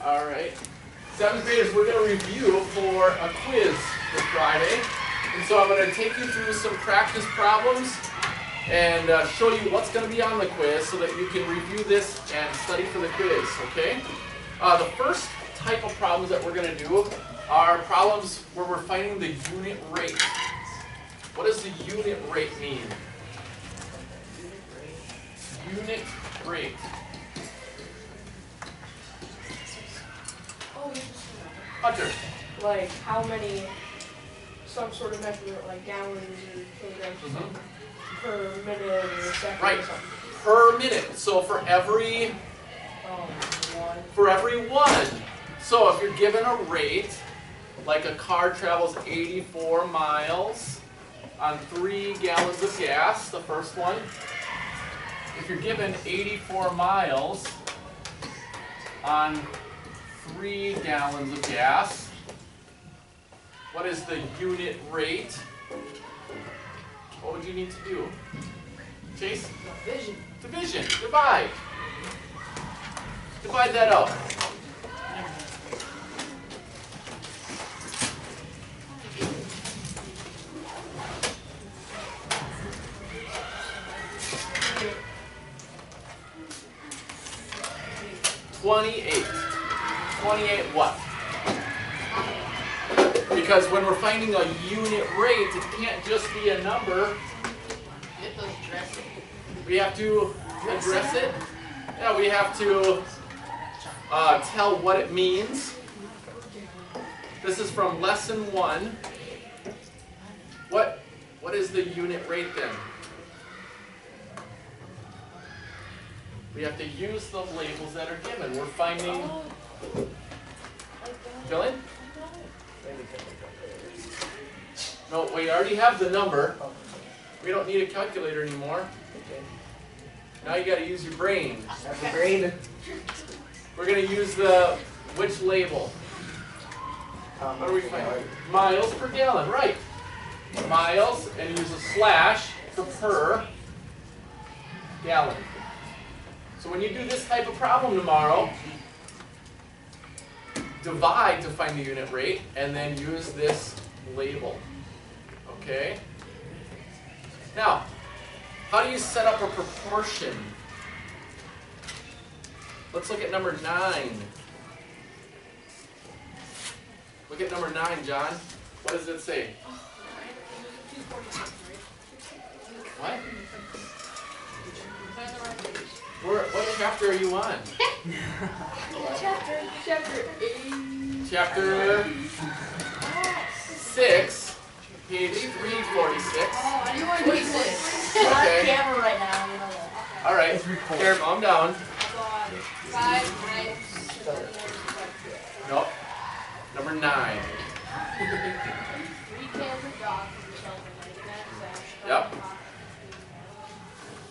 All right. 7th graders, we're going to review for a quiz this Friday. And so I'm going to take you through some practice problems and show you what's going to be on the quiz so that you can review this and study for the quiz, okay? The first type of problems that we're going to do are problems where we're finding the unit rate. What does the unit rate mean? Unit rate. Hunter. Like how many, some sort of measurement, like gallons or kilograms or something, per minute or second Right. or something. Per minute. So for every one. So if you're given a rate, like a car travels 84 miles on 3 gallons of gas, the first one. If you're given 84 miles on 3 gallons of gas, what is the unit rate? What would you need to do? Chase? Division. Division. Divide. Divide that out. $28. 28 what? Because when we're finding a unit rate, it can't just be a number. We have to address it. Yeah, we have to tell what it means. This is from lesson 1. What is the unit rate then? We have to use the labels that are given. We're finding. Dylan? No, we already have the number. We don't need a calculator anymore. Now you got to use your brain. We're going to use which label? What are we finding? Miles per gallon, right. Miles, and use a slash for per gallon. So when you do this type of problem tomorrow, divide to find the unit rate, and then use this label. Okay? Now, how do you set up a proportion? Let's look at number 9. Look at number 9, John. What does it say? What? What chapter are you on? Chapter 8. Chapter 6, page 346. Oh, I knew I did this. Okay. I'm on camera right now. You know that. All right. Here, calm down. 5, 9, Nope. Number 9. 3 cans of dog from the shelter. Yep.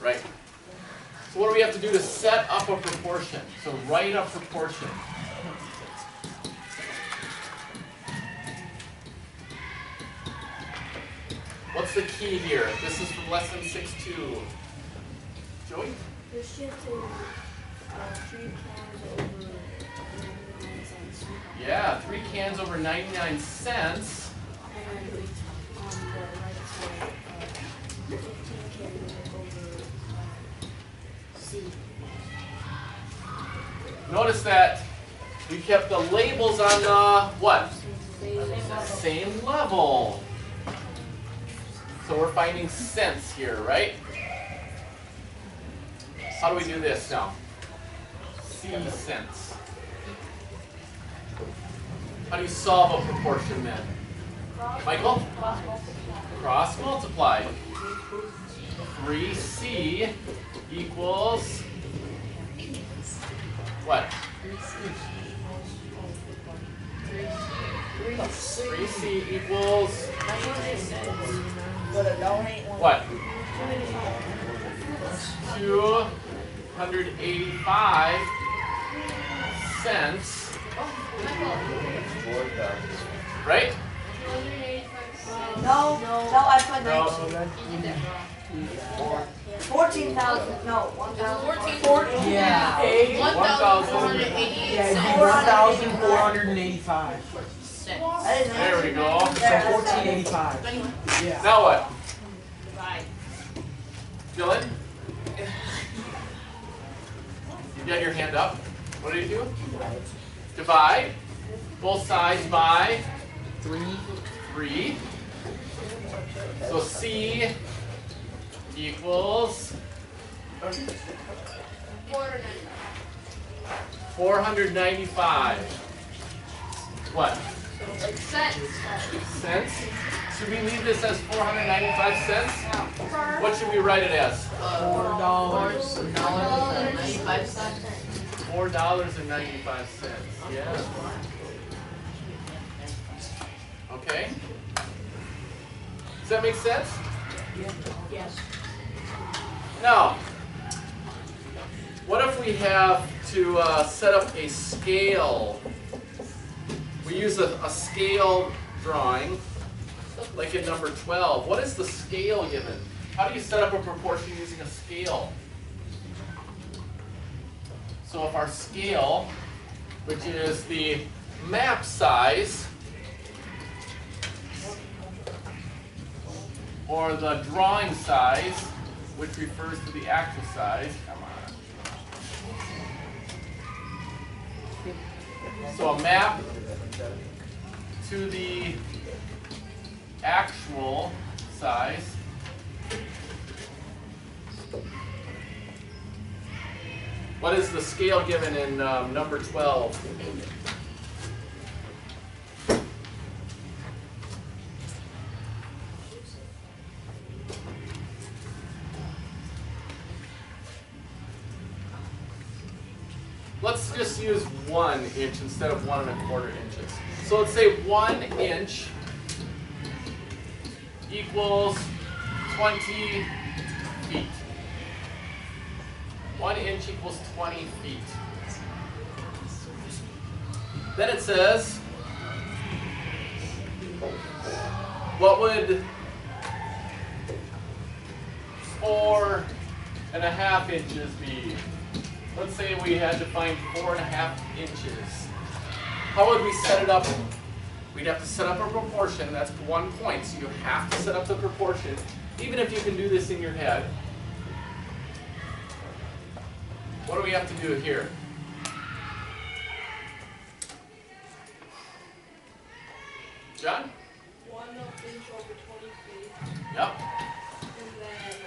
Right. So what do we have to do to set up a proportion? So write a proportion. What's the key here? This is from lesson 6-2. Joey? The shift to 3 cans over 99 cents. Yeah, 3 cans over 99 cents. And then on the right side, 15 cans over C. Notice that we kept the labels on the what? Same Same level. So we're finding cents here, right? How do we do this now? C cents. How do you solve a proportion then? Michael? Cross multiply. 3C equals what? 3C equals what? 285 cents. Right? No, I put No. 14,000, no, 1,000. 14. Yeah. 1,488 cents. 4,485. There we go. So 1485. Yeah. Now what? Divide. Dylan? You got your hand up. What do you do? Divide both sides by 3. So C equals 495. What? Like cents. Cents? Should we leave this as 495 cents? What should we write it as? $4.95. Yeah. Okay. Does that make sense? Yes. Now, what if we have to set up a scale? We use a scale drawing, like in number 12. What is the scale given? How do you set up a proportion using a scale? So if our scale, which is the map size, or the drawing size, which refers to the actual size, come on. So a map to the actual size what is the scale given in number 12? Let's just use 1 inch instead of 1 1/4 inches. So let's say 1 inch equals 20 feet. 1 inch equals 20 feet. Then it says, what would 4.5 inches be? Let's say we had to find 4.5 inches. How would we set it up? We'd have to set up a proportion. That's 1 point. So you have to set up the proportion, even if you can do this in your head. What do we have to do here? John? 1 inch over 20 feet. Yep. And then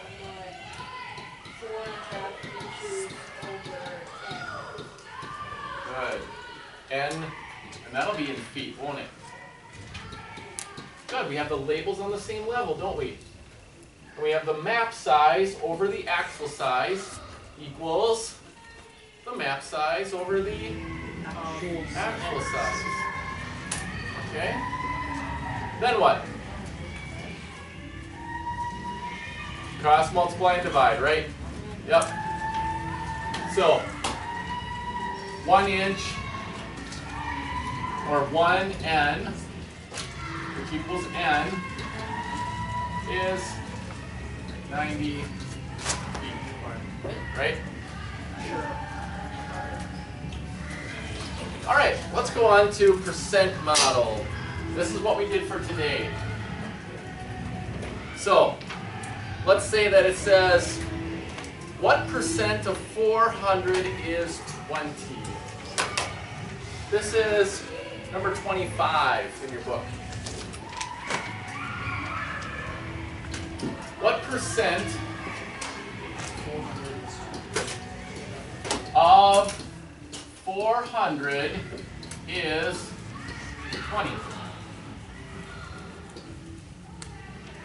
4.5 inches over 10. Good. And that'll be in feet, won't it? Good. We have the labels on the same level, don't we? And we have the map size over the actual size equals the map size over the actual size. Okay? Then what? Cross, multiply, and divide, right? Yep. So, 1 inch, or 1n, which equals n, is 90 feet, right? All right, let's go on to percent model. This is what we did for today. So, let's say that it says, what percent of 400 is 20? This is number 25 in your book. What percent of 400 is 20?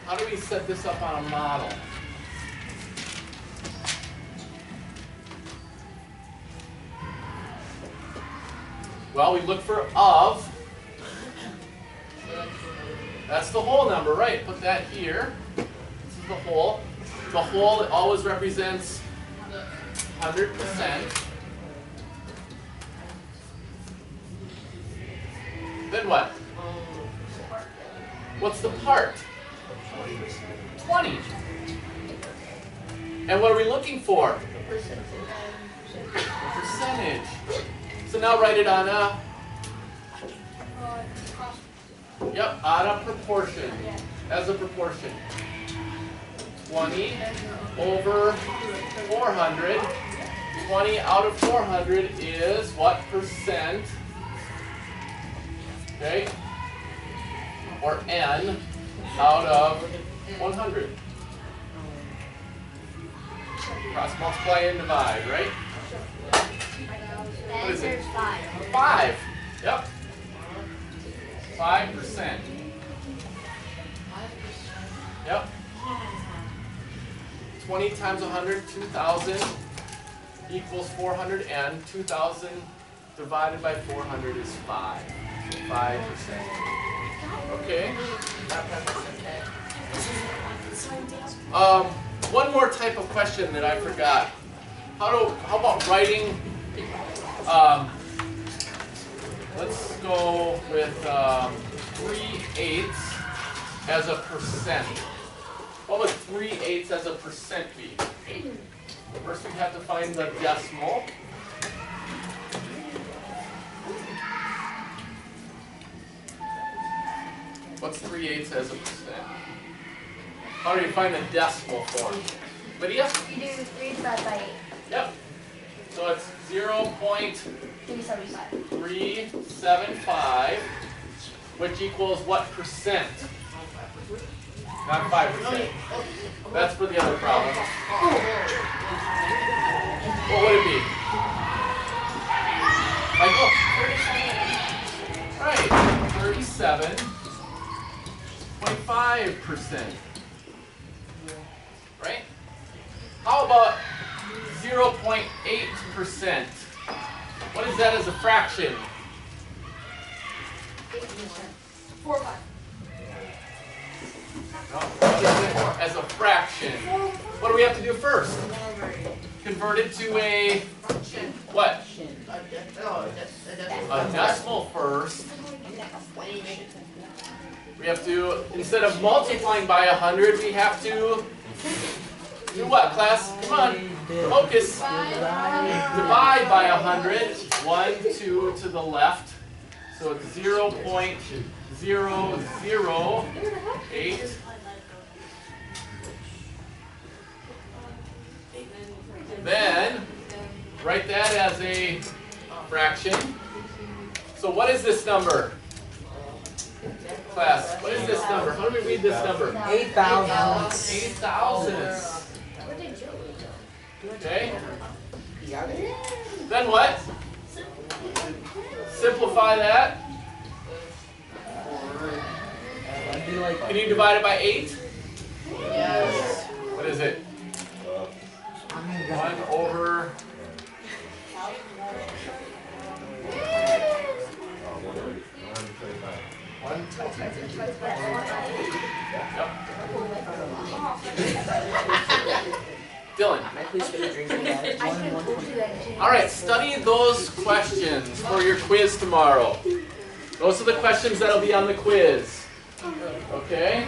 How do we set this up on a model? Well, we look for of. That's the whole number, right? Put that here. This is the whole. The whole always represents 100%. Then what? What's the part? 20. And what are we looking for? The percentage. So now write it on a Yep, out of proportion. As a proportion. 20 over 400. 20 out of 400 is what percent? Okay? Or n out of 100. Cross multiply and divide, right? The What is answer it? is 5. 5. Yep. 5%. Yep. 20 times 100, 2,000 equals 400, and 2,000 divided by 400 is 5. So 5%. Okay. One more type of question that I forgot. How about writing? Let's go with 3/8 as a percent. What would 3/8 as a percent be? First we have to find the decimal. What's 3/8 as a percent? How do you find the decimal form? Lydia? You do 3 divided by 8. Yep. So it's 375. 0.375, which equals what percent? Not 5%. That's for the other problem. What would it be? Michael? Right, 37.5%. Right? How about 0.8%? What is that as a fraction? 4 or 5. No, what is it as a fraction? What do we have to do first? Convert it to a what? A decimal first. We have to, instead of multiplying by 100, we have to do what, class? Come on, focus. Divide by 100. 1, 2 to the left. So it's 0.008. Then, write that as a fraction. So what is this number? Class, what is this number? How do we read this number? 8,000. 8,000. Okay. Then what? Simplify that. That'd be like Can you divide it by 8? Yes. What is it? 1 over 1. Dylan. please get a drink of that. 1 and 120. All right, study those questions for your quiz tomorrow. Those are the questions that'll be on the quiz. Okay?